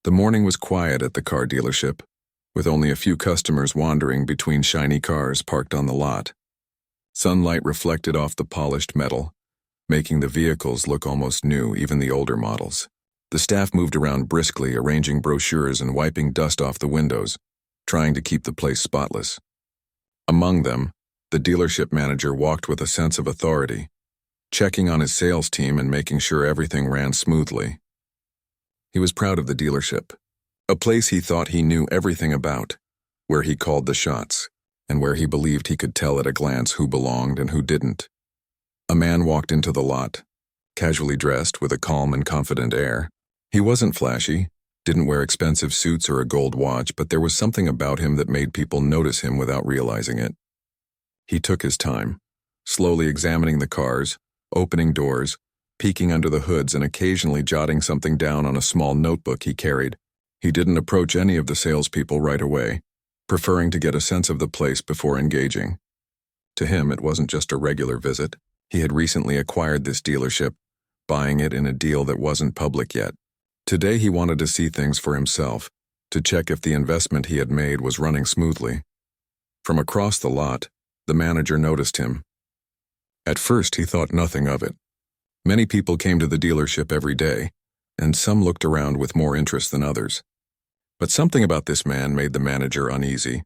The morning was quiet at the car dealership, with only a few customers wandering between shiny cars parked on the lot. Sunlight reflected off the polished metal, making the vehicles look almost new, even the older models. The staff moved around briskly, arranging brochures and wiping dust off the windows, trying to keep the place spotless. Among them, the dealership manager walked with a sense of authority, checking on his sales team and making sure everything ran smoothly. He was proud of the dealership, a place he thought he knew everything about, where he called the shots, and where he believed he could tell at a glance who belonged and who didn't. A man walked into the lot, casually dressed with a calm and confident air. He wasn't flashy, didn't wear expensive suits or a gold watch, but there was something about him that made people notice him without realizing it. He took his time, slowly examining the cars, opening doors, peeking under the hoods, and occasionally jotting something down on a small notebook he carried. He didn't approach any of the salespeople right away, preferring to get a sense of the place before engaging. To him, it wasn't just a regular visit. He had recently acquired this dealership, buying it in a deal that wasn't public yet. Today he wanted to see things for himself, to check if the investment he had made was running smoothly. From across the lot, the manager noticed him. At first he thought nothing of it. Many people came to the dealership every day, and some looked around with more interest than others. But something about this man made the manager uneasy.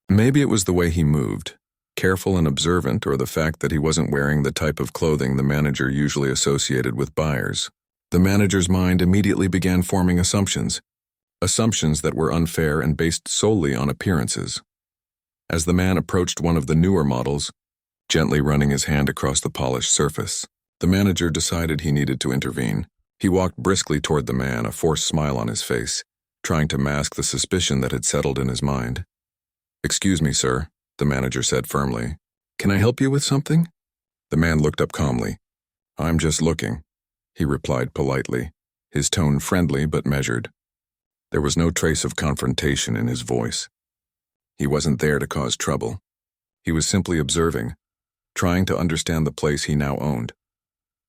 Maybe it was the way he moved, careful and observant, or the fact that he wasn't wearing the type of clothing the manager usually associated with buyers. The manager's mind immediately began forming assumptions that were unfair and based solely on appearances. As the man approached one of the newer models, gently running his hand across the polished surface, the manager decided he needed to intervene. He walked briskly toward the man, a forced smile on his face, trying to mask the suspicion that had settled in his mind. "Excuse me, sir," the manager said firmly. "Can I help you with something?" The man looked up calmly. "I'm just looking," he replied politely, his tone friendly but measured. There was no trace of confrontation in his voice. He wasn't there to cause trouble. He was simply observing, trying to understand the place he now owned.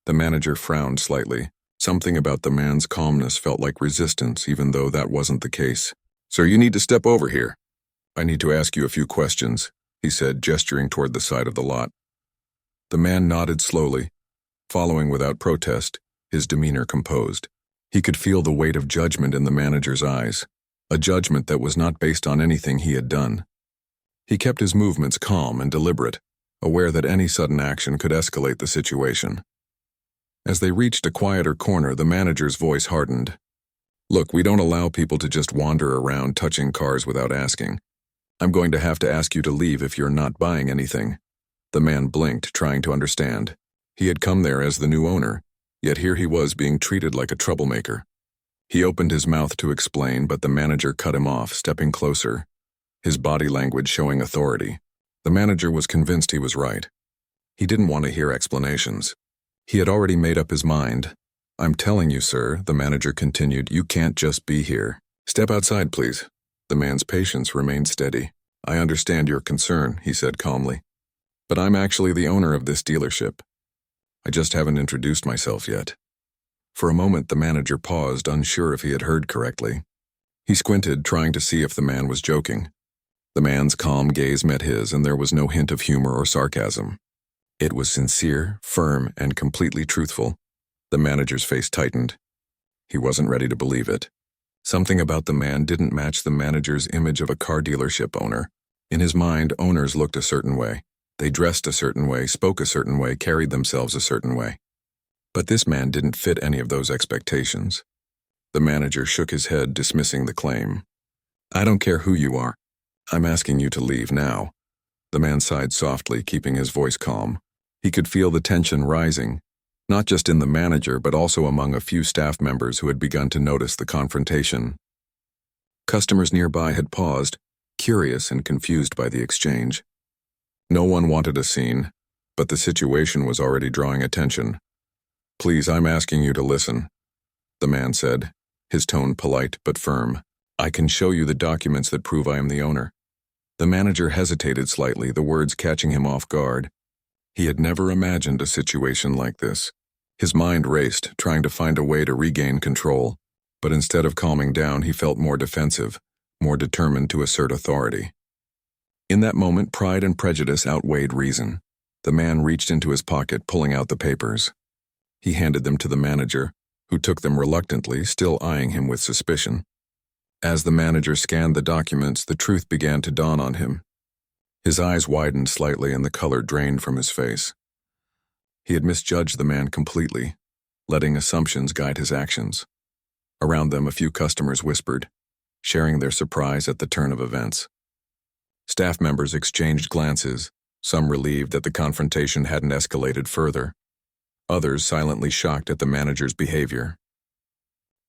The manager frowned slightly. Something about the man's calmness felt like resistance, even though that wasn't the case. "Sir, you need to step over here. I need to ask you a few questions," he said, gesturing toward the side of the lot. The man nodded slowly, following without protest, his demeanor composed. He could feel the weight of judgment in the manager's eyes, a judgment that was not based on anything he had done. He kept his movements calm and deliberate, aware that any sudden action could escalate the situation. As they reached a quieter corner, the manager's voice hardened. "Look, we don't allow people to just wander around touching cars without asking. I'm going to have to ask you to leave if you're not buying anything." The man blinked, trying to understand. He had come there as the new owner, yet here he was being treated like a troublemaker. He opened his mouth to explain, but the manager cut him off, stepping closer, his body language showing authority. The manager was convinced he was right. He didn't want to hear explanations. He had already made up his mind. "I'm telling you, sir," the manager continued, "you can't just be here. Step outside, please." The man's patience remained steady. "I understand your concern," he said calmly. "But I'm actually the owner of this dealership. I just haven't introduced myself yet." For a moment, the manager paused, unsure if he had heard correctly. He squinted, trying to see if the man was joking. The man's calm gaze met his, and there was no hint of humor or sarcasm. It was sincere, firm, and completely truthful. The manager's face tightened. He wasn't ready to believe it. Something about the man didn't match the manager's image of a car dealership owner. In his mind, owners looked a certain way. They dressed a certain way, spoke a certain way, carried themselves a certain way. But this man didn't fit any of those expectations. The manager shook his head, dismissing the claim. "I don't care who you are. I'm asking you to leave now." The man sighed softly, keeping his voice calm. He could feel the tension rising, not just in the manager, but also among a few staff members who had begun to notice the confrontation. Customers nearby had paused, curious and confused by the exchange. No one wanted a scene, but the situation was already drawing attention. "Please, I'm asking you to listen," the man said, his tone polite but firm. "I can show you the documents that prove I am the owner." The manager hesitated slightly, the words catching him off guard. He had never imagined a situation like this. His mind raced, trying to find a way to regain control. But instead of calming down, he felt more defensive, more determined to assert authority. In that moment, pride and prejudice outweighed reason. The man reached into his pocket, pulling out the papers. He handed them to the manager, who took them reluctantly, still eyeing him with suspicion. As the manager scanned the documents, the truth began to dawn on him. His eyes widened slightly and the color drained from his face. He had misjudged the man completely, letting assumptions guide his actions. Around them, a few customers whispered, sharing their surprise at the turn of events. Staff members exchanged glances, some relieved that the confrontation hadn't escalated further, others silently shocked at the manager's behavior.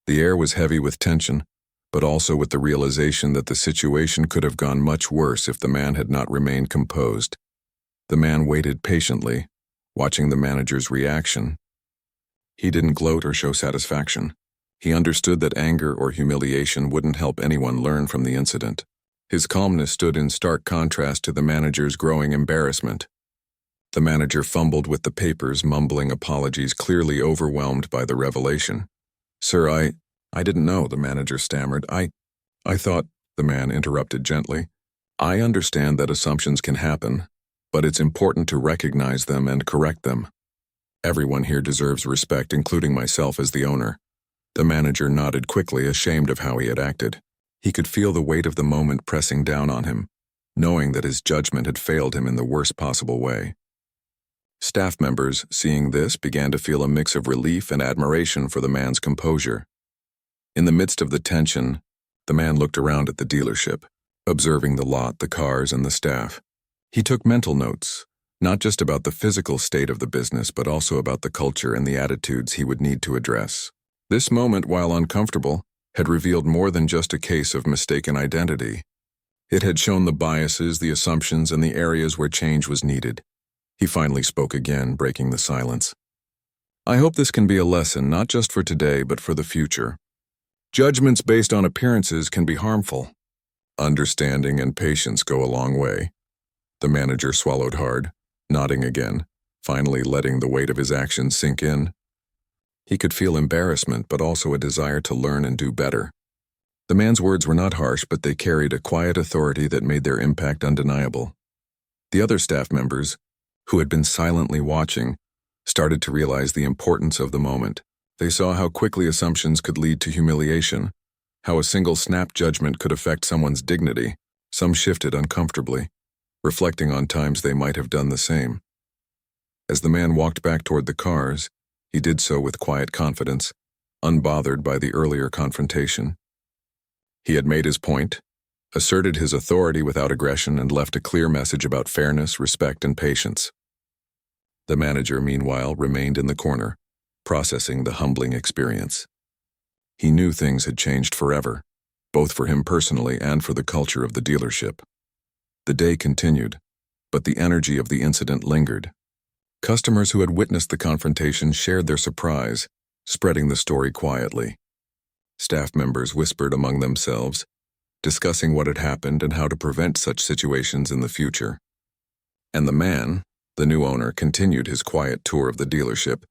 The air was heavy with tension, but also with the realization that the situation could have gone much worse if the man had not remained composed. The man waited patiently, watching the manager's reaction. He didn't gloat or show satisfaction. He understood that anger or humiliation wouldn't help anyone learn from the incident. His calmness stood in stark contrast to the manager's growing embarrassment. The manager fumbled with the papers, mumbling apologies, clearly overwhelmed by the revelation. "Sir, I didn't know," the manager stammered. I thought," the man interrupted gently. "I understand that assumptions can happen, but it's important to recognize them and correct them. Everyone here deserves respect, including myself as the owner." The manager nodded quickly, ashamed of how he had acted. He could feel the weight of the moment pressing down on him, knowing that his judgment had failed him in the worst possible way. Staff members, seeing this, began to feel a mix of relief and admiration for the man's composure. In the midst of the tension, the man looked around at the dealership, observing the lot, the cars, and the staff. He took mental notes, not just about the physical state of the business, but also about the culture and the attitudes he would need to address. This moment, while uncomfortable, had revealed more than just a case of mistaken identity. It had shown the biases, the assumptions, and the areas where change was needed. He finally spoke again, breaking the silence. "I hope this can be a lesson, not just for today, but for the future. Judgments based on appearances can be harmful. Understanding and patience go a long way." The manager swallowed hard, nodding again, finally letting the weight of his actions sink in. He could feel embarrassment, but also a desire to learn and do better. The man's words were not harsh, but they carried a quiet authority that made their impact undeniable. The other staff members, who had been silently watching, started to realize the importance of the moment. They saw how quickly assumptions could lead to humiliation, how a single snap judgment could affect someone's dignity. Some shifted uncomfortably, reflecting on times they might have done the same. As the man walked back toward the cars, he did so with quiet confidence, unbothered by the earlier confrontation. He had made his point, asserted his authority without aggression, and left a clear message about fairness, respect, and patience. The manager, meanwhile, remained in the corner, processing the humbling experience. He knew things had changed forever, both for him personally and for the culture of the dealership. The day continued, but the energy of the incident lingered. Customers who had witnessed the confrontation shared their surprise, spreading the story quietly. Staff members whispered among themselves, discussing what had happened and how to prevent such situations in the future. And the man, the new owner, continued his quiet tour of the dealership,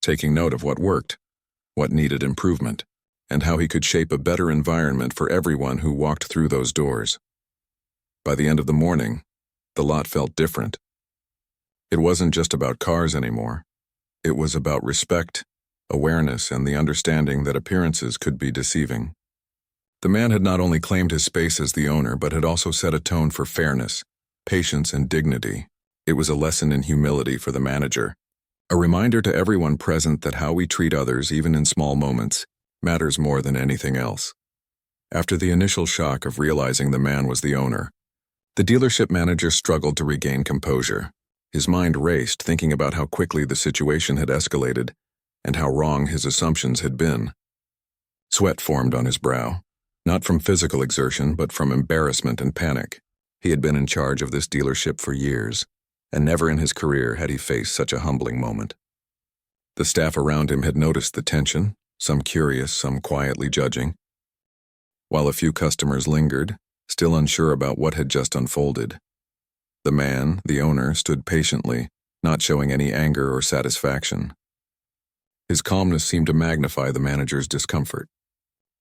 taking note of what worked, what needed improvement, and how he could shape a better environment for everyone who walked through those doors. By the end of the morning, the lot felt different. It wasn't just about cars anymore. It was about respect, awareness, and the understanding that appearances could be deceiving. The man had not only claimed his space as the owner, but had also set a tone for fairness, patience, and dignity. It was a lesson in humility for the manager, a reminder to everyone present that how we treat others, even in small moments, matters more than anything else. After the initial shock of realizing the man was the owner, the dealership manager struggled to regain composure. His mind raced, thinking about how quickly the situation had escalated and how wrong his assumptions had been. Sweat formed on his brow, not from physical exertion, but from embarrassment and panic. He had been in charge of this dealership for years, and never in his career had he faced such a humbling moment. The staff around him had noticed the tension, some curious, some quietly judging, while a few customers lingered, still unsure about what had just unfolded. The man, the owner, stood patiently, not showing any anger or satisfaction. His calmness seemed to magnify the manager's discomfort.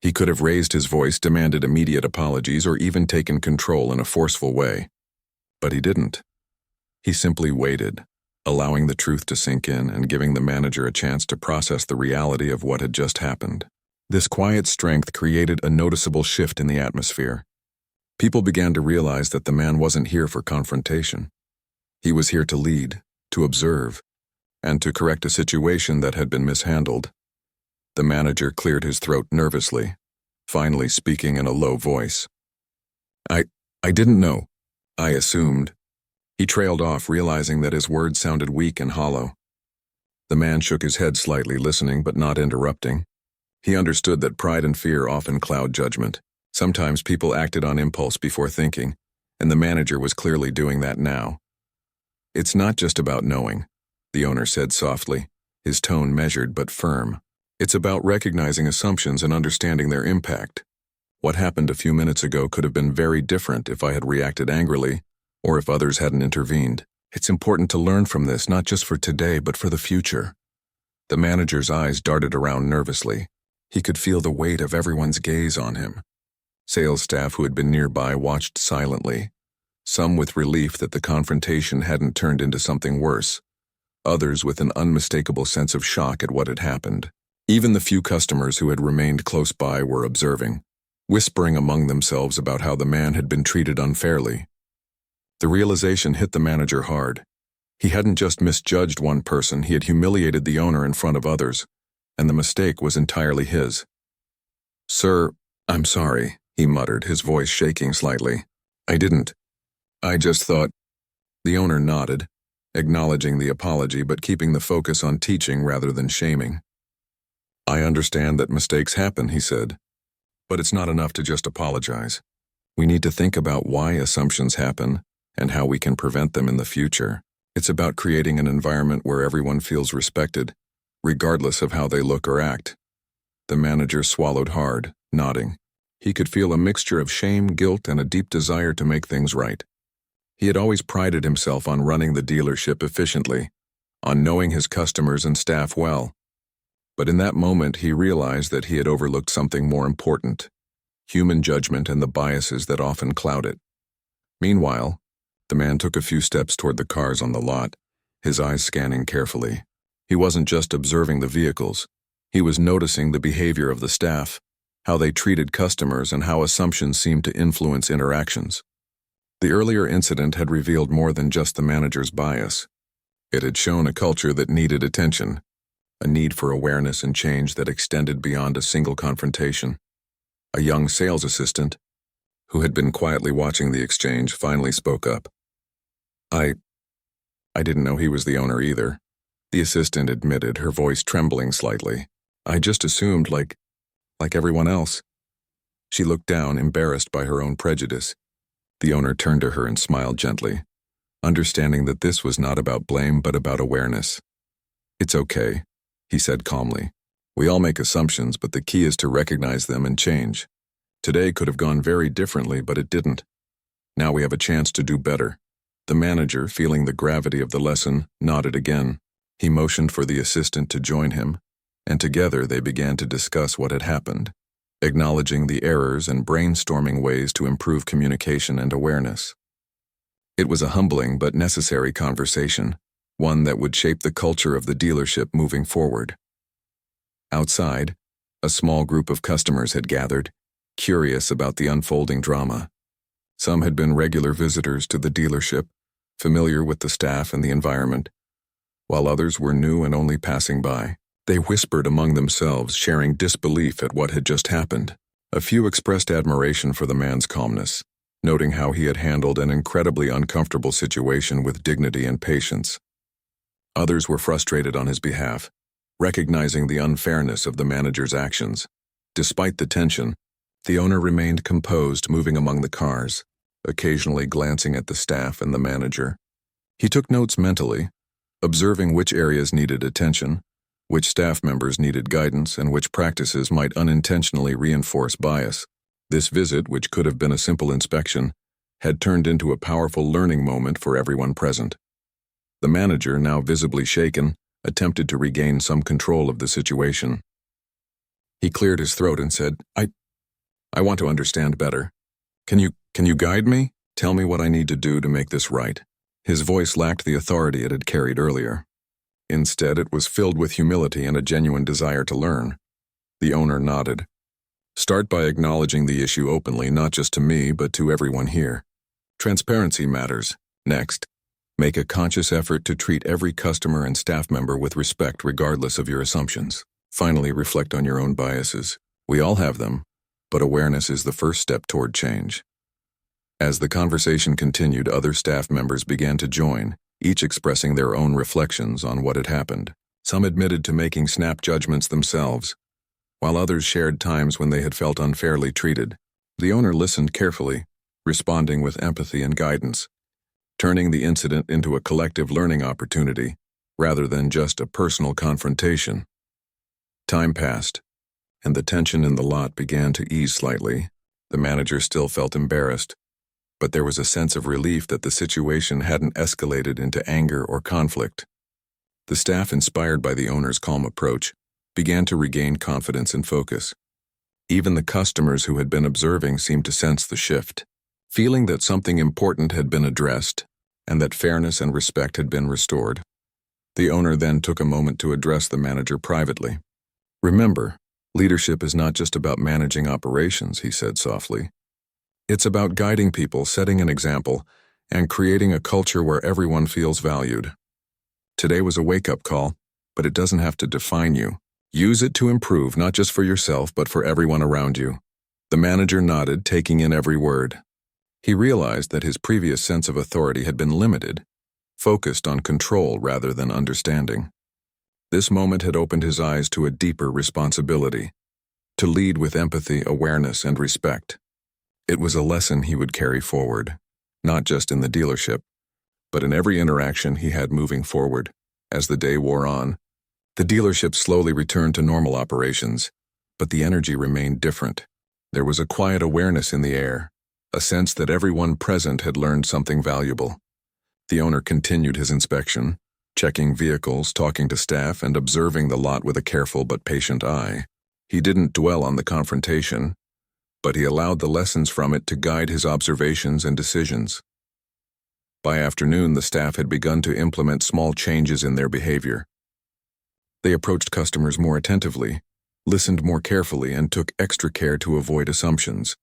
He could have raised his voice, demanded immediate apologies, or even taken control in a forceful way. But he didn't. He simply waited, allowing the truth to sink in and giving the manager a chance to process the reality of what had just happened. This quiet strength created a noticeable shift in the atmosphere. People began to realize that the man wasn't here for confrontation. He was here to lead, to observe, and to correct a situation that had been mishandled. The manager cleared his throat nervously, finally speaking in a low voice. I didn't know. I assumed. He trailed off, realizing that his words sounded weak and hollow. The man shook his head slightly, listening but not interrupting. He understood that pride and fear often cloud judgment. Sometimes people acted on impulse before thinking, and the manager was clearly doing that now. It's not just about knowing, the owner said softly, his tone measured but firm. It's about recognizing assumptions and understanding their impact. What happened a few minutes ago could have been very different if I had reacted angrily, or if others hadn't intervened. It's important to learn from this, not just for today, but for the future. The manager's eyes darted around nervously. He could feel the weight of everyone's gaze on him. Sales staff who had been nearby watched silently, some with relief that the confrontation hadn't turned into something worse, others with an unmistakable sense of shock at what had happened. Even the few customers who had remained close by were observing, whispering among themselves about how the man had been treated unfairly. The realization hit the manager hard. He hadn't just misjudged one person, he had humiliated the owner in front of others, and the mistake was entirely his. "Sir, I'm sorry," he muttered, his voice shaking slightly. I just thought." The owner nodded, acknowledging the apology but keeping the focus on teaching rather than shaming. "I understand that mistakes happen," he said, "but it's not enough to just apologize. We need to think about why assumptions happen and how we can prevent them in the future. It's about creating an environment where everyone feels respected, regardless of how they look or act." The manager swallowed hard, nodding. He could feel a mixture of shame, guilt, and a deep desire to make things right. He had always prided himself on running the dealership efficiently, on knowing his customers and staff well. But in that moment, he realized that he had overlooked something more important: human judgment and the biases that often cloud it. Meanwhile, the man took a few steps toward the cars on the lot, his eyes scanning carefully. He wasn't just observing the vehicles. He was noticing the behavior of the staff, how they treated customers, and how assumptions seemed to influence interactions. The earlier incident had revealed more than just the manager's bias. It had shown a culture that needed attention, a need for awareness and change that extended beyond a single confrontation. A young sales assistant, who had been quietly watching the exchange, finally spoke up. I didn't know he was the owner either," the assistant admitted, her voice trembling slightly. "I just assumed like everyone else." She looked down, embarrassed by her own prejudice. The owner turned to her and smiled gently, understanding that this was not about blame but about awareness. "It's okay," he said calmly. "We all make assumptions, but the key is to recognize them and change. Today could have gone very differently, but it didn't. Now we have a chance to do better." The manager, feeling the gravity of the lesson, nodded again. He motioned for the assistant to join him, and together they began to discuss what had happened, acknowledging the errors and brainstorming ways to improve communication and awareness. It was a humbling but necessary conversation, one that would shape the culture of the dealership moving forward. Outside, a small group of customers had gathered, curious about the unfolding drama. Some had been regular visitors to the dealership, familiar with the staff and the environment, while others were new and only passing by. They whispered among themselves, sharing disbelief at what had just happened. A few expressed admiration for the man's calmness, noting how he had handled an incredibly uncomfortable situation with dignity and patience. Others were frustrated on his behalf, recognizing the unfairness of the manager's actions. Despite the tension, the owner remained composed, moving among the cars, occasionally glancing at the staff and the manager. He took notes mentally, observing which areas needed attention, which staff members needed guidance, and which practices might unintentionally reinforce bias. This visit, which could have been a simple inspection, had turned into a powerful learning moment for everyone present. The manager, now visibly shaken, attempted to regain some control of the situation. He cleared his throat and said, I want to understand better. Can you guide me? Tell me what I need to do to make this right." His voice lacked the authority it had carried earlier. Instead, it was filled with humility and a genuine desire to learn. The owner nodded. "Start by acknowledging the issue openly, not just to me, but to everyone here. Transparency matters. Next, make a conscious effort to treat every customer and staff member with respect regardless of your assumptions. Finally, reflect on your own biases. We all have them, but awareness is the first step toward change." As the conversation continued, other staff members began to join, each expressing their own reflections on what had happened. Some admitted to making snap judgments themselves, while others shared times when they had felt unfairly treated. The owner listened carefully, responding with empathy and guidance, turning the incident into a collective learning opportunity rather than just a personal confrontation. Time passed, and the tension in the lot began to ease slightly. The manager still felt embarrassed, but there was a sense of relief that the situation hadn't escalated into anger or conflict. The staff, inspired by the owner's calm approach, began to regain confidence and focus. Even the customers who had been observing seemed to sense the shift, feeling that something important had been addressed and that fairness and respect had been restored. The owner then took a moment to address the manager privately. "Remember, leadership is not just about managing operations," he said softly. "It's about guiding people, setting an example, and creating a culture where everyone feels valued. Today was a wake-up call, but it doesn't have to define you. Use it to improve, not just for yourself, but for everyone around you." The manager nodded, taking in every word. He realized that his previous sense of authority had been limited, focused on control rather than understanding. This moment had opened his eyes to a deeper responsibility, to lead with empathy, awareness, and respect. It was a lesson he would carry forward, not just in the dealership, but in every interaction he had moving forward. As the day wore on, the dealership slowly returned to normal operations, but the energy remained different. There was a quiet awareness in the air, a sense that everyone present had learned something valuable. The owner continued his inspection, checking vehicles, talking to staff, and observing the lot with a careful but patient eye. He didn't dwell on the confrontation, but he allowed the lessons from it to guide his observations and decisions. By afternoon, the staff had begun to implement small changes in their behavior. They approached customers more attentively, listened more carefully, and took extra care to avoid assumptions.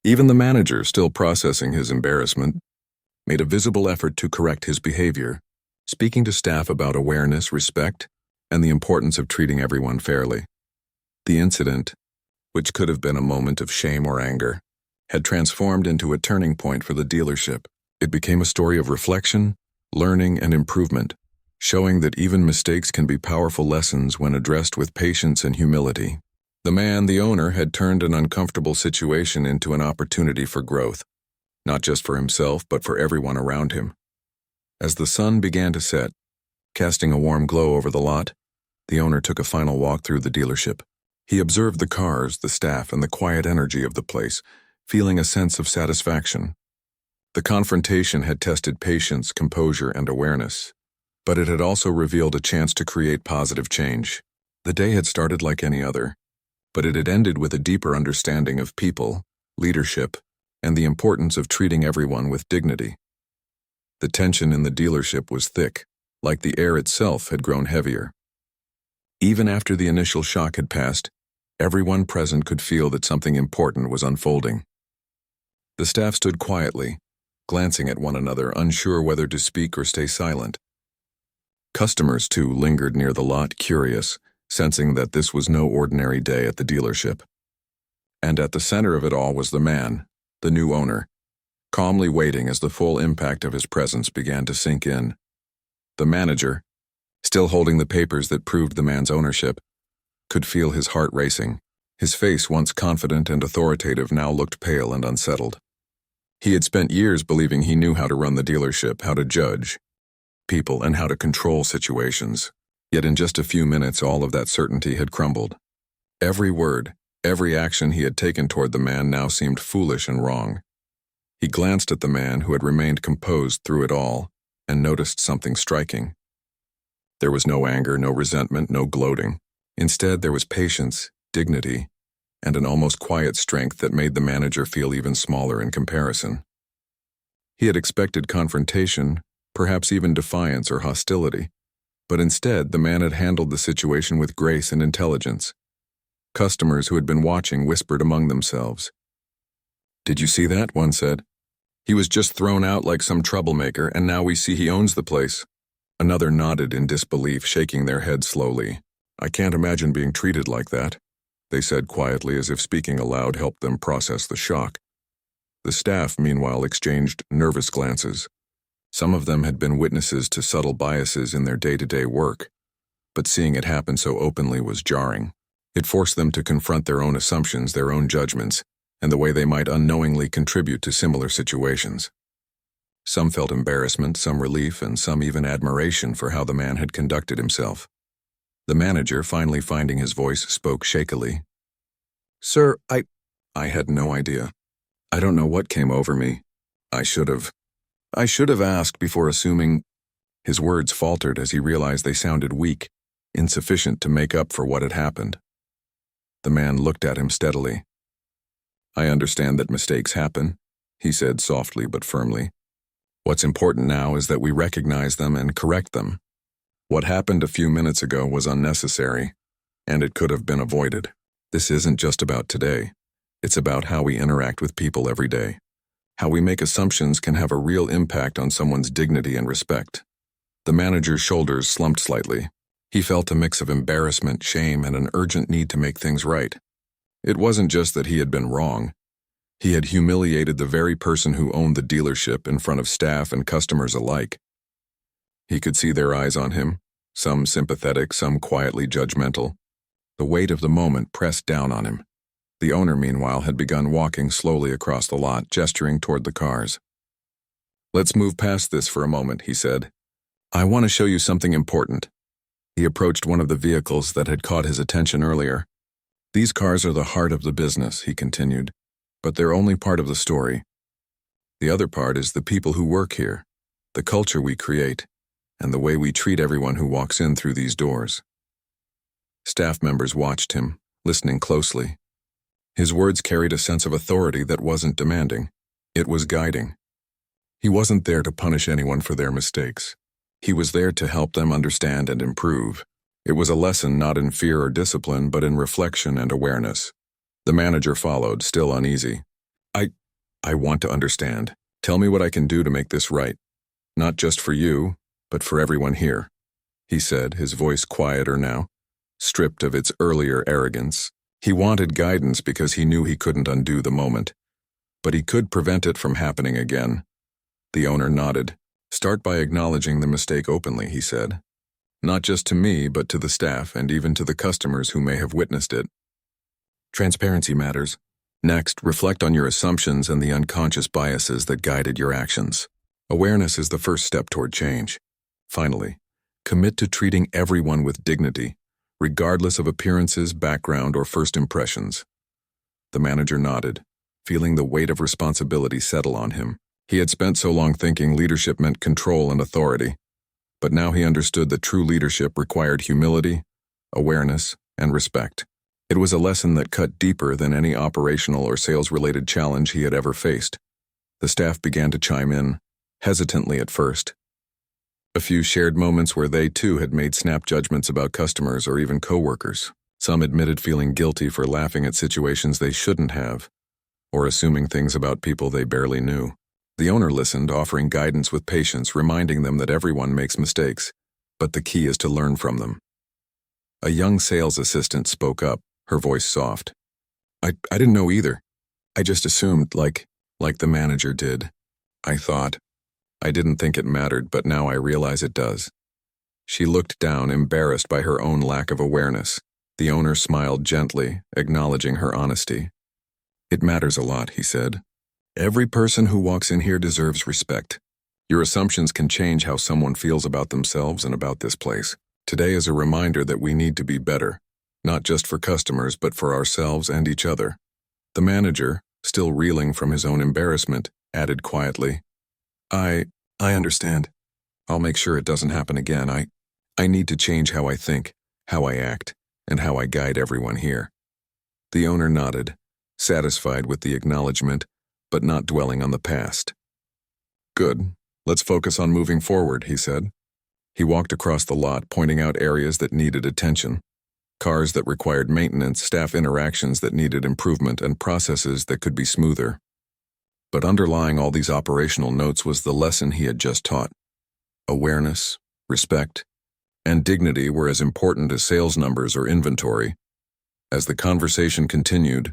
Even the manager, still processing his embarrassment, made a visible effort to correct his behavior, speaking to staff about awareness, respect, and the importance of treating everyone fairly. The incident, which could have been a moment of shame or anger, had transformed into a turning point for the dealership. It became a story of reflection, learning, and improvement, showing that even mistakes can be powerful lessons when addressed with patience and humility. The owner, had turned an uncomfortable situation into an opportunity for growth, not just for himself, but for everyone around him. As the sun began to set, casting a warm glow over the lot, the owner took a final walk through the dealership. He observed the cars, the staff, and the quiet energy of the place, feeling a sense of satisfaction. The confrontation had tested patience, composure, and awareness, but it had also revealed a chance to create positive change. The day had started like any other, but it had ended with a deeper understanding of people, leadership, and the importance of treating everyone with dignity. The tension in the dealership was thick, like the air itself had grown heavier. Even after the initial shock had passed, everyone present could feel that something important was unfolding. The staff stood quietly, glancing at one another, unsure whether to speak or stay silent. Customers, too, lingered near the lot, curious, sensing that this was no ordinary day at the dealership. And at the center of it all was the man, the new owner, calmly waiting as the full impact of his presence began to sink in. The manager, still holding the papers that proved the man's ownership, could feel his heart racing. His face, once confident and authoritative, now looked pale and unsettled. He had spent years believing he knew how to run the dealership, how to judge people, and how to control situations. Yet in just a few minutes, all of that certainty had crumbled. Every word, every action he had taken toward the man now seemed foolish and wrong. He glanced at the man who had remained composed through it all and noticed something striking. There was no anger, no resentment, no gloating. Instead, there was patience, dignity, and an almost quiet strength that made the manager feel even smaller in comparison. He had expected confrontation, perhaps even defiance or hostility, but instead the man had handled the situation with grace and intelligence. Customers who had been watching whispered among themselves. "Did you see that?" one said. "He was just thrown out like some troublemaker, and now we see he owns the place." Another nodded in disbelief, shaking their head slowly. "I can't imagine being treated like that," they said quietly, as if speaking aloud helped them process the shock. The staff, meanwhile, exchanged nervous glances. Some of them had been witnesses to subtle biases in their day-to-day work, but seeing it happen so openly was jarring. It forced them to confront their own assumptions, their own judgments, and the way they might unknowingly contribute to similar situations. Some felt embarrassment, some relief, and some even admiration for how the man had conducted himself. The manager, finally finding his voice, spoke shakily. "Sir, I had no idea. I don't know what came over me. I should have asked before assuming." His words faltered as he realized they sounded weak, insufficient to make up for what had happened. The man looked at him steadily. "I understand that mistakes happen," he said softly but firmly. "What's important now is that we recognize them and correct them. What happened a few minutes ago was unnecessary, and it could have been avoided. This isn't just about today. It's about how we interact with people every day. How we make assumptions can have a real impact on someone's dignity and respect." The manager's shoulders slumped slightly. He felt a mix of embarrassment, shame, and an urgent need to make things right. It wasn't just that he had been wrong. He had humiliated the very person who owned the dealership in front of staff and customers alike. He could see their eyes on him, some sympathetic, some quietly judgmental. The weight of the moment pressed down on him. The owner, meanwhile, had begun walking slowly across the lot, gesturing toward the cars. "Let's move past this for a moment," he said. "I want to show you something important." He approached one of the vehicles that had caught his attention earlier. "These cars are the heart of the business," he continued, "but they're only part of the story. The other part is the people who work here, the culture we create, and the way we treat everyone who walks in through these doors." Staff members watched him, listening closely. His words carried a sense of authority that wasn't demanding. It was guiding. He wasn't there to punish anyone for their mistakes. He was there to help them understand and improve. It was a lesson not in fear or discipline, but in reflection and awareness. The manager followed, still uneasy. I want to understand. Tell me what I can do to make this right. Not just for you, but for everyone here," he said, his voice quieter now, stripped of its earlier arrogance. He wanted guidance because he knew he couldn't undo the moment, but he could prevent it from happening again. The owner nodded. "Start by acknowledging the mistake openly," he said. "Not just to me, but to the staff and even to the customers who may have witnessed it. Transparency matters. Next, reflect on your assumptions and the unconscious biases that guided your actions. Awareness is the first step toward change. Finally, commit to treating everyone with dignity, regardless of appearances, background, or first impressions." The manager nodded, feeling the weight of responsibility settle on him. He had spent so long thinking leadership meant control and authority, but now he understood that true leadership required humility, awareness, and respect. It was a lesson that cut deeper than any operational or sales-related challenge he had ever faced. The staff began to chime in, hesitantly at first. A few shared moments where they, too, had made snap judgments about customers or even coworkers. Some admitted feeling guilty for laughing at situations they shouldn't have, or assuming things about people they barely knew. The owner listened, offering guidance with patience, reminding them that everyone makes mistakes, but the key is to learn from them. A young sales assistant spoke up, her voice soft. I didn't know either. I just assumed, like the manager did. I thought. I didn't think it mattered, but now I realize it does." She looked down, embarrassed by her own lack of awareness. The owner smiled gently, acknowledging her honesty. "It matters a lot," he said. "Every person who walks in here deserves respect. Your assumptions can change how someone feels about themselves and about this place. Today is a reminder that we need to be better, not just for customers, but for ourselves and each other." The manager, still reeling from his own embarrassment, added quietly, I understand. I'll make sure it doesn't happen again. I need to change how I think, how I act, and how I guide everyone here." The owner nodded, satisfied with the acknowledgement, but not dwelling on the past. Good. Let's focus on moving forward, he said. He walked across the lot, pointing out areas that needed attention. Cars that required maintenance, staff interactions that needed improvement, and processes that could be smoother. But underlying all these operational notes was the lesson he had just taught. Awareness, respect, and dignity were as important as sales numbers or inventory. As the conversation continued,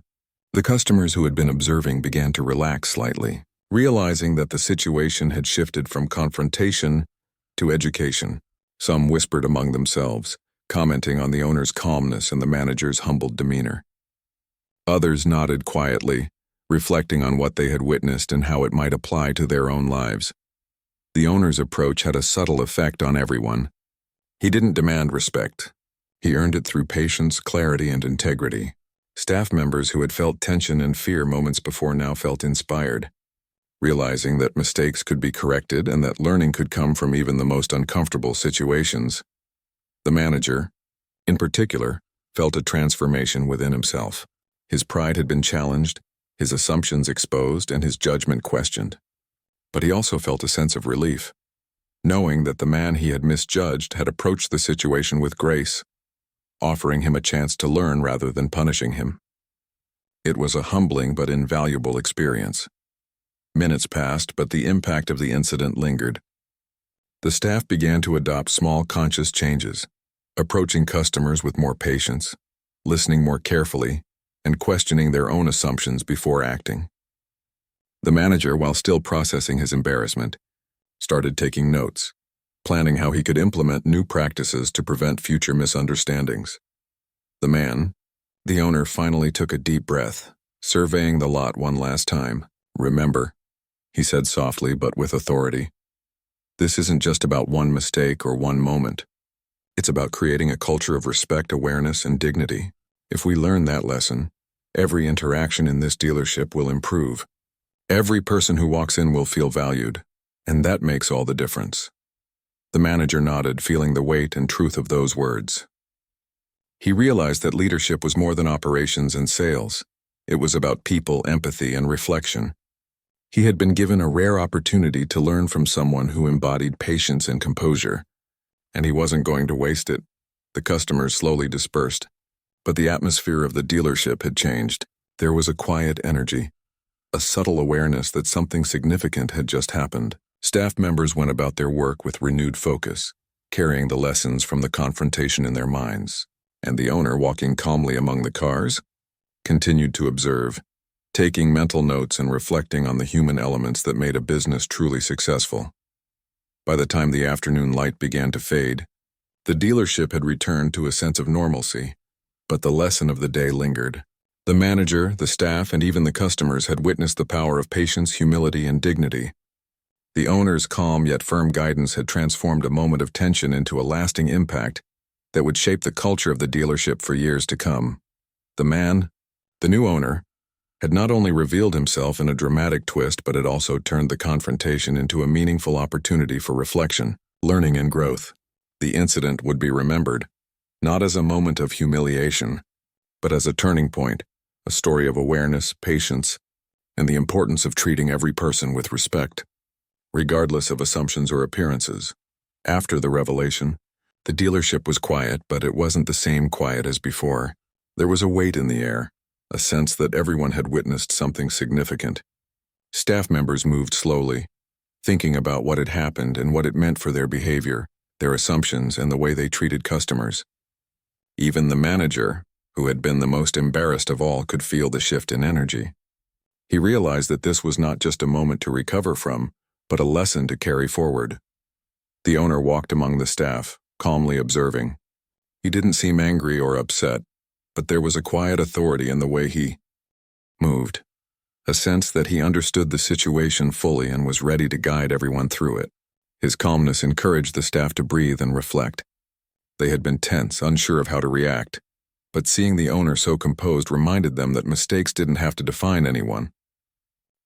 the customers who had been observing began to relax slightly, realizing that the situation had shifted from confrontation to education. Some whispered among themselves, commenting on the owner's calmness and the manager's humbled demeanor. Others nodded quietly, reflecting on what they had witnessed and how it might apply to their own lives. The owner's approach had a subtle effect on everyone. He didn't demand respect. He earned it through patience, clarity, and integrity. Staff members who had felt tension and fear moments before now felt inspired, realizing that mistakes could be corrected and that learning could come from even the most uncomfortable situations. The manager, in particular, felt a transformation within himself. His pride had been challenged, his assumptions exposed, and his judgment questioned. But he also felt a sense of relief, knowing that the man he had misjudged had approached the situation with grace, offering him a chance to learn rather than punishing him. It was a humbling but invaluable experience. Minutes passed, but the impact of the incident lingered. The staff began to adopt small conscious changes, approaching customers with more patience, listening more carefully, and questioning their own assumptions before acting. The manager, while still processing his embarrassment, started taking notes, planning how he could implement new practices to prevent future misunderstandings. The owner, finally took a deep breath, surveying the lot one last time. "Remember," he said softly but with authority, "this isn't just about one mistake or one moment. It's about creating a culture of respect, awareness, and dignity. If we learn that lesson, every interaction in this dealership will improve. Every person who walks in will feel valued, and that makes all the difference." The manager nodded, feeling the weight and truth of those words. He realized that leadership was more than operations and sales. It was about people, empathy, and reflection. He had been given a rare opportunity to learn from someone who embodied patience and composure, and he wasn't going to waste it. The customers slowly dispersed, but the atmosphere of the dealership had changed. There was a quiet energy, a subtle awareness that something significant had just happened. Staff members went about their work with renewed focus, carrying the lessons from the confrontation in their minds, and the owner, walking calmly among the cars, continued to observe, taking mental notes and reflecting on the human elements that made a business truly successful. By the time the afternoon light began to fade, the dealership had returned to a sense of normalcy, but the lesson of the day lingered. The manager, the staff, and even the customers had witnessed the power of patience, humility, and dignity. The owner's calm yet firm guidance had transformed a moment of tension into a lasting impact that would shape the culture of the dealership for years to come. The new owner, had not only revealed himself in a dramatic twist, but had also turned the confrontation into a meaningful opportunity for reflection, learning, and growth. The incident would be remembered, not as a moment of humiliation, but as a turning point, a story of awareness, patience, and the importance of treating every person with respect, regardless of assumptions or appearances. After the revelation, the dealership was quiet, but it wasn't the same quiet as before. There was a weight in the air, a sense that everyone had witnessed something significant. Staff members moved slowly, thinking about what had happened and what it meant for their behavior, their assumptions, and the way they treated customers. Even the manager, who had been the most embarrassed of all, could feel the shift in energy. He realized that this was not just a moment to recover from, but a lesson to carry forward. The owner walked among the staff, calmly observing. He didn't seem angry or upset, but there was a quiet authority in the way he moved, a sense that he understood the situation fully and was ready to guide everyone through it. His calmness encouraged the staff to breathe and reflect. They had been tense, unsure of how to react, but seeing the owner so composed reminded them that mistakes didn't have to define anyone.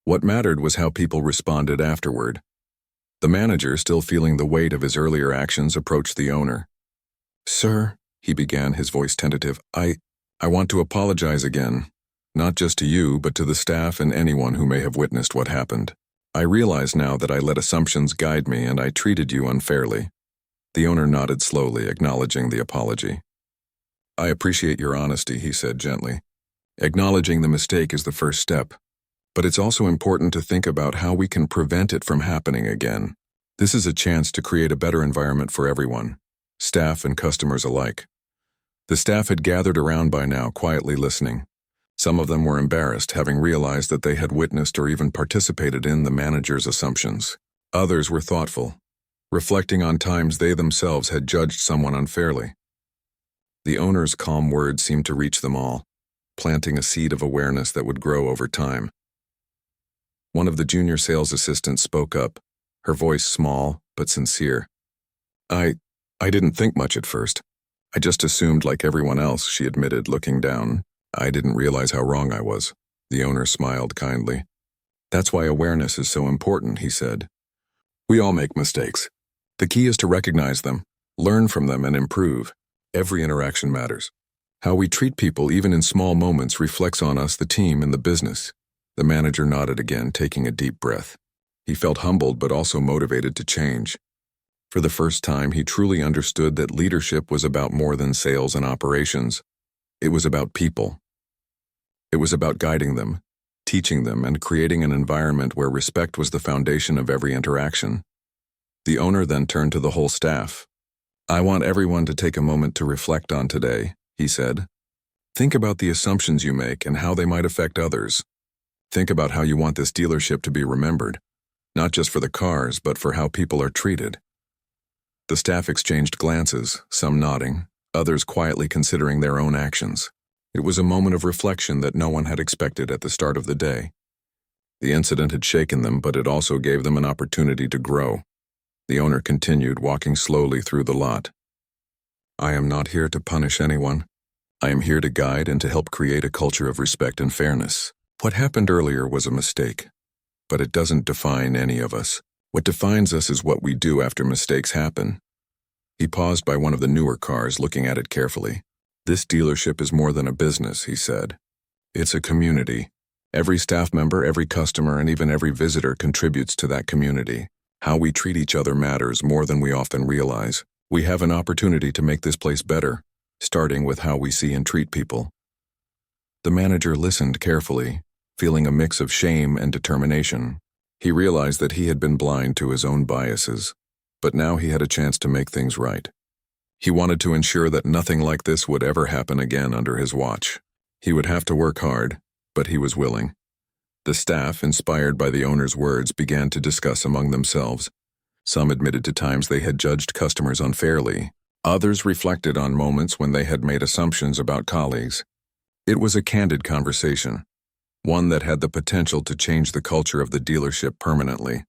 What mattered was how people responded afterward. The manager, still feeling the weight of his earlier actions, approached the owner. "Sir," he began, his voice tentative, I want to apologize again, not just to you, but to the staff and anyone who may have witnessed what happened. I realize now that I let assumptions guide me and I treated you unfairly. The owner nodded slowly, acknowledging the apology. I appreciate your honesty, he said gently. Acknowledging the mistake is the first step, but it's also important to think about how we can prevent it from happening again. This is a chance to create a better environment for everyone, staff and customers alike. The staff had gathered around by now, quietly listening. Some of them were embarrassed, having realized that they had witnessed or even participated in the manager's assumptions. Others were thoughtful, reflecting on times they themselves had judged someone unfairly. The owner's calm words seemed to reach them all, planting a seed of awareness that would grow over time. One of the junior sales assistants spoke up, her voice small but sincere. I didn't think much at first. I just assumed like everyone else, she admitted, looking down. I didn't realize how wrong I was. The owner smiled kindly. That's why awareness is so important, he said. We all make mistakes. The key is to recognize them, learn from them, and improve. Every interaction matters. How we treat people, even in small moments, reflects on us, the team, and the business. The manager nodded again, taking a deep breath. He felt humbled but also motivated to change. For the first time, he truly understood that leadership was about more than sales and operations. It was about people. It was about guiding them, teaching them, and creating an environment where respect was the foundation of every interaction. The owner then turned to the whole staff. I want everyone to take a moment to reflect on today, he said. Think about the assumptions you make and how they might affect others. Think about how you want this dealership to be remembered, not just for the cars, but for how people are treated. The staff exchanged glances, some nodding, others quietly considering their own actions. It was a moment of reflection that no one had expected at the start of the day. The incident had shaken them, but it also gave them an opportunity to grow. The owner continued, walking slowly through the lot. I am not here to punish anyone. I am here to guide and to help create a culture of respect and fairness. What happened earlier was a mistake, but it doesn't define any of us. What defines us is what we do after mistakes happen. He paused by one of the newer cars, looking at it carefully. This dealership is more than a business, he said. It's a community. Every staff member, every customer, and even every visitor contributes to that community. How we treat each other matters more than we often realize. We have an opportunity to make this place better, starting with how we see and treat people. The manager listened carefully, feeling a mix of shame and determination. He realized that he had been blind to his own biases, but now he had a chance to make things right. He wanted to ensure that nothing like this would ever happen again under his watch. He would have to work hard, but he was willing. The staff, inspired by the owner's words, began to discuss among themselves. Some admitted to times they had judged customers unfairly. Others reflected on moments when they had made assumptions about colleagues. It was a candid conversation, one that had the potential to change the culture of the dealership permanently.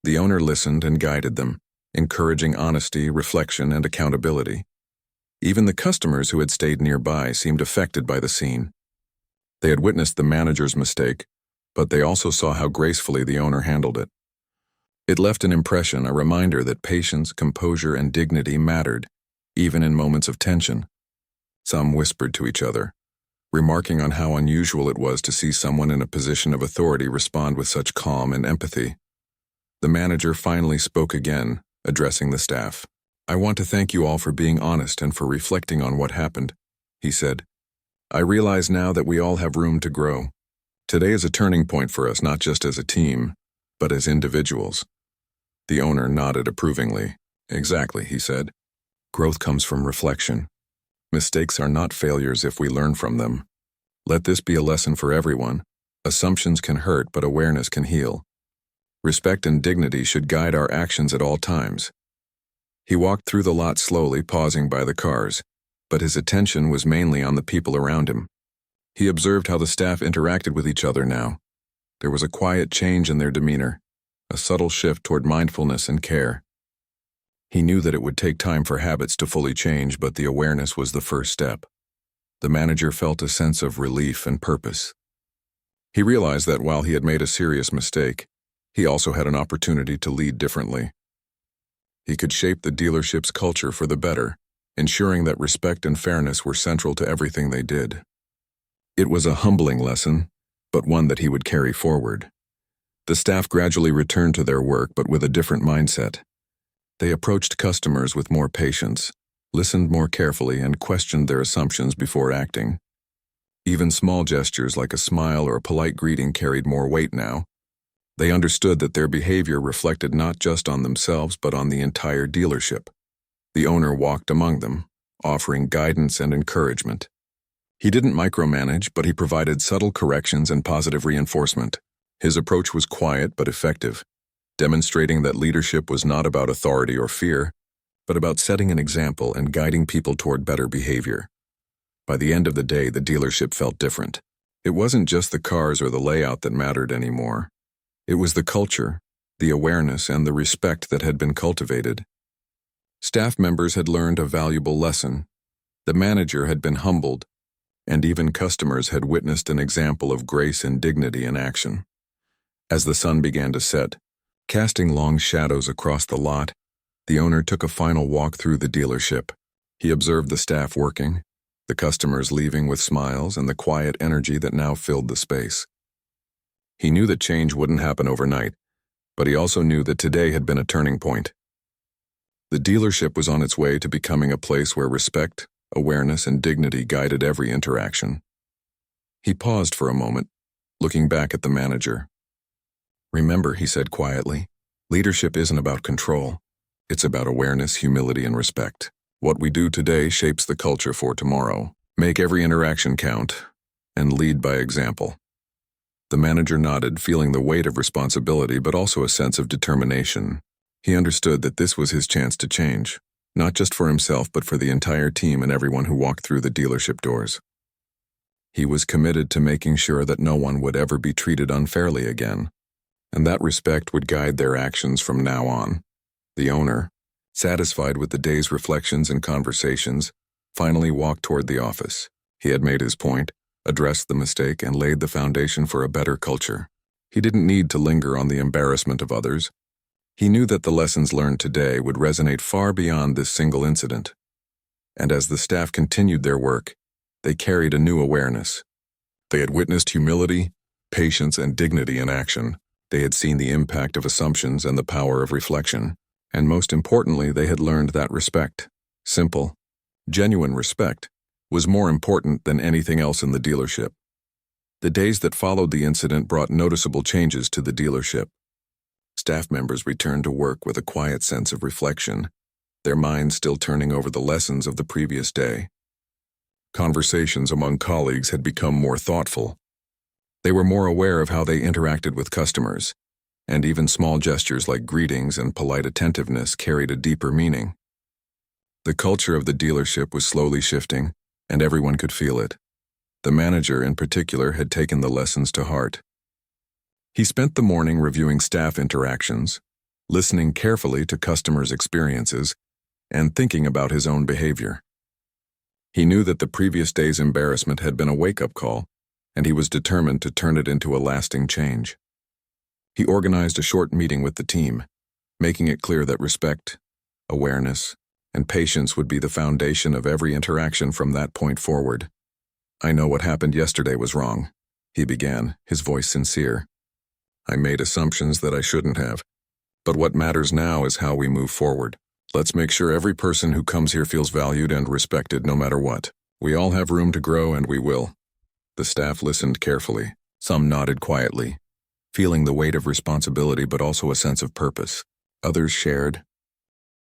The owner listened and guided them, encouraging honesty, reflection, and accountability. Even the customers who had stayed nearby seemed affected by the scene. They had witnessed the manager's mistake, but they also saw how gracefully the owner handled it. It left an impression, a reminder that patience, composure, and dignity mattered, even in moments of tension. Some whispered to each other, remarking on how unusual it was to see someone in a position of authority respond with such calm and empathy. The manager finally spoke again, addressing the staff. I want to thank you all for being honest and for reflecting on what happened, he said. I realize now that we all have room to grow. Today is a turning point for us, not just as a team, but as individuals. The owner nodded approvingly. Exactly, he said. Growth comes from reflection. Mistakes are not failures if we learn from them. Let this be a lesson for everyone. Assumptions can hurt, but awareness can heal. Respect and dignity should guide our actions at all times. He walked through the lot slowly, pausing by the cars, but his attention was mainly on the people around him. He observed how the staff interacted with each other now. There was a quiet change in their demeanor, a subtle shift toward mindfulness and care. He knew that it would take time for habits to fully change, but the awareness was the first step. The manager felt a sense of relief and purpose. He realized that while he had made a serious mistake, he also had an opportunity to lead differently. He could shape the dealership's culture for the better, ensuring that respect and fairness were central to everything they did. It was a humbling lesson, but one that he would carry forward. The staff gradually returned to their work, but with a different mindset. They approached customers with more patience, listened more carefully, and questioned their assumptions before acting. Even small gestures like a smile or a polite greeting carried more weight now. They understood that their behavior reflected not just on themselves but on the entire dealership. The owner walked among them, offering guidance and encouragement. He didn't micromanage, but he provided subtle corrections and positive reinforcement. His approach was quiet but effective, demonstrating that leadership was not about authority or fear, but about setting an example and guiding people toward better behavior. By the end of the day, the dealership felt different. It wasn't just the cars or the layout that mattered anymore. It was the culture, the awareness, and the respect that had been cultivated. Staff members had learned a valuable lesson. The manager had been humbled, and even customers had witnessed an example of grace and dignity in action. As the sun began to set, casting long shadows across the lot, the owner took a final walk through the dealership. He observed the staff working, the customers leaving with smiles, and the quiet energy that now filled the space. He knew that change wouldn't happen overnight, but he also knew that today had been a turning point. The dealership was on its way to becoming a place where respect, awareness, and dignity guided every interaction. He paused for a moment, looking back at the manager. "Remember," he said quietly, "leadership isn't about control. It's about awareness, humility, and respect. What we do today shapes the culture for tomorrow. Make every interaction count, and lead by example." The manager nodded, feeling the weight of responsibility but also a sense of determination. He understood that this was his chance to change, not just for himself but for the entire team and everyone who walked through the dealership doors. He was committed to making sure that no one would ever be treated unfairly again, and that respect would guide their actions from now on. The owner, satisfied with the day's reflections and conversations, finally walked toward the office. He had made his point, addressed the mistake, and laid the foundation for a better culture. He didn't need to linger on the embarrassment of others. He knew that the lessons learned today would resonate far beyond this single incident. And as the staff continued their work, they carried a new awareness. They had witnessed humility, patience, and dignity in action. They had seen the impact of assumptions and the power of reflection. And most importantly, they had learned that respect, simple, genuine respect, was more important than anything else in the dealership. The days that followed the incident brought noticeable changes to the dealership. Staff members returned to work with a quiet sense of reflection, their minds still turning over the lessons of the previous day. Conversations among colleagues had become more thoughtful. They were more aware of how they interacted with customers, and even small gestures like greetings and polite attentiveness carried a deeper meaning. The culture of the dealership was slowly shifting, and everyone could feel it. The manager, in particular, had taken the lessons to heart. He spent the morning reviewing staff interactions, listening carefully to customers' experiences, and thinking about his own behavior. He knew that the previous day's embarrassment had been a wake-up call, and he was determined to turn it into a lasting change. He organized a short meeting with the team, making it clear that respect, awareness, and patience would be the foundation of every interaction from that point forward. "I know what happened yesterday was wrong," he began, his voice sincere. "I made assumptions that I shouldn't have. But what matters now is how we move forward. Let's make sure every person who comes here feels valued and respected no matter what. We all have room to grow, and we will." The staff listened carefully. Some nodded quietly, feeling the weight of responsibility but also a sense of purpose. Others shared,